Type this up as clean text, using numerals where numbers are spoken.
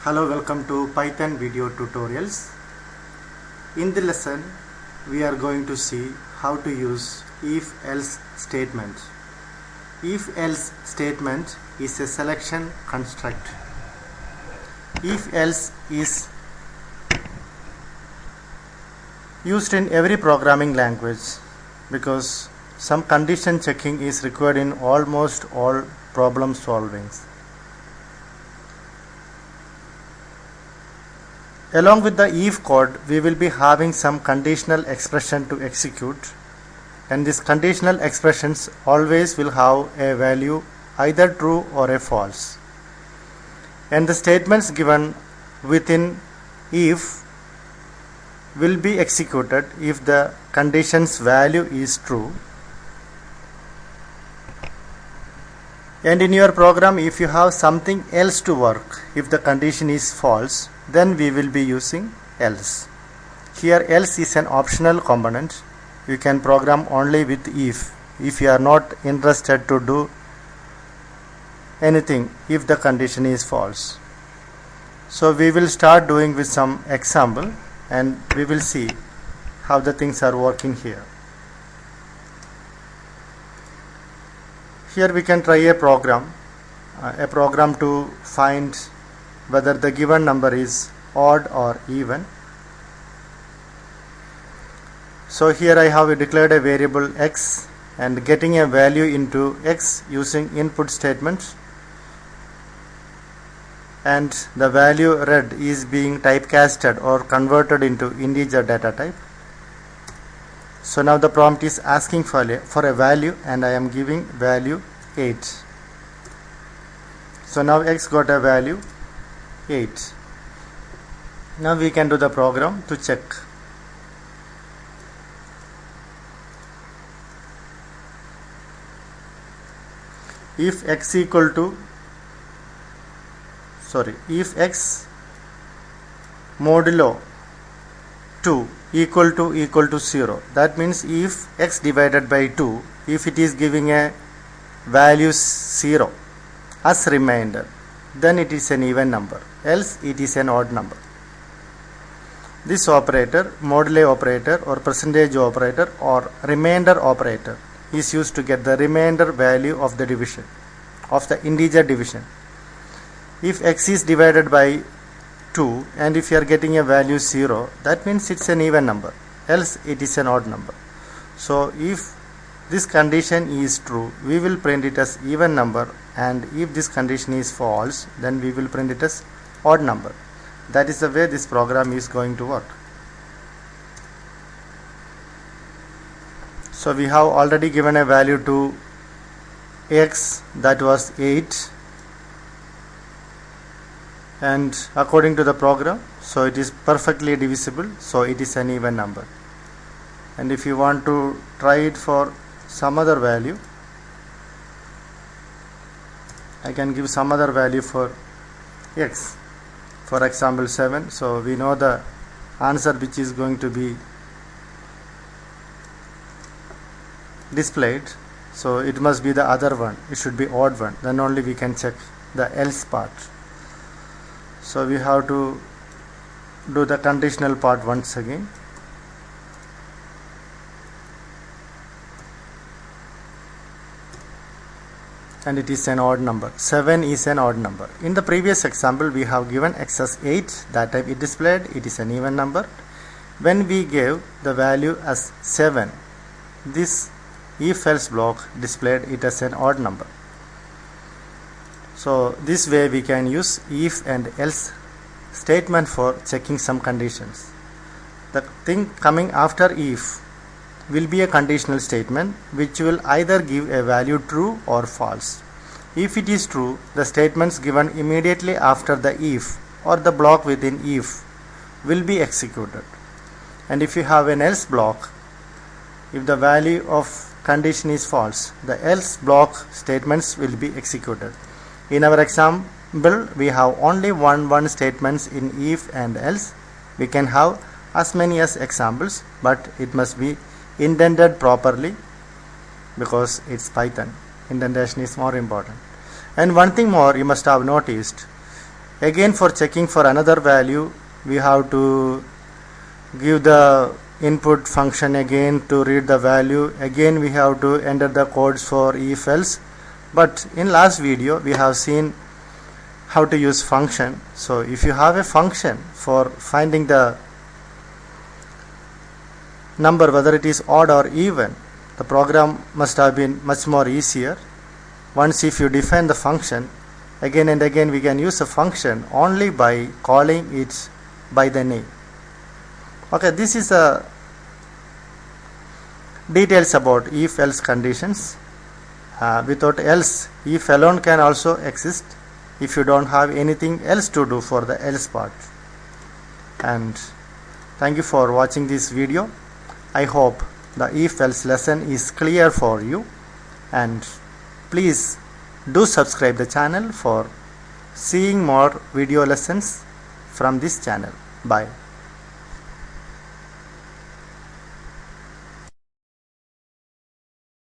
Hello, welcome to Python video tutorials. In the lesson we are going to see how to use if-else statement. If-else statement is a selection construct. If-else is used in every programming language because some condition checking is required in almost all problem solvings. Along with the if code, we will be having some conditional expression to execute, and these conditional expressions always will have a value either true or a false. And the statements given within if will be executed if the condition's value is true. And in your program, if you have something else to work, if the condition is false, then we will be using else. Here else is an optional component. You can program only with if you are not interested to do anything if the condition is false. So we will start doing with some example and we will see how the things are working here. Here we can try a program to find whether the given number is odd or even. So here I have declared a variable x and getting a value into x using input statements, and the value read is being typecasted or converted into integer data type. So now the prompt is asking for a value and I am giving value 8. So now x got a value 8. Now we can do the program to check. If x modulo 2 equal to 0, that means if x divided by 2, if it is giving a value 0 as remainder, then it is an even number, else it is an odd number. This operator, modulo operator or percentage operator or remainder operator, is used to get the remainder value of the division, of the integer division. If x is divided by 2 and if you are getting a value 0, that means it's an even number, else it is an odd number. So if this condition is true, we will print it as even number, and if this condition is false, then we will print it as odd number. That is the way this program is going to work. So we have already given a value to x, that was 8, and according to the program, so it is perfectly divisible, so it is an even number. And if you want to try it for some other value, I can give some other value for x, for example 7. So we know the answer which is going to be displayed, so it must be the other one, it should be odd one, then only we can check the else part. So we have to do the conditional part once again. And it is an odd number. 7 is an odd number. In the previous example, we have given x as 8. That time it displayed it is an even number. When we gave the value as 7, this if-else block displayed it as an odd number. So this way we can use if and else statement for checking some conditions. The thing coming after if will be a conditional statement which will either give a value true or false. If it is true, the statements given immediately after the if or the block within if will be executed. And if you have an else block, if the value of condition is false, the else block statements will be executed. In our example, we have only one statements in if and else. We can have as many as examples, but it must be indented properly because it's Python. Indentation is more important. And one thing more you must have noticed, Again, for checking for another value, we have to give the input function again to read the value. Again we have to enter the codes for if else. But in last video we have seen how to use function. So if you have a function for finding the number, whether it is odd or even, the program must have been much more easier. Once if you define the function, again and again we can use a function only by calling it by the name. Okay, this is the details about if else conditions. Without else, if alone can also exist if you don't have anything else to do for the else part. And thank you for watching this video. I hope the if else lesson is clear for you, and please do subscribe the channel for seeing more video lessons from this channel. Bye.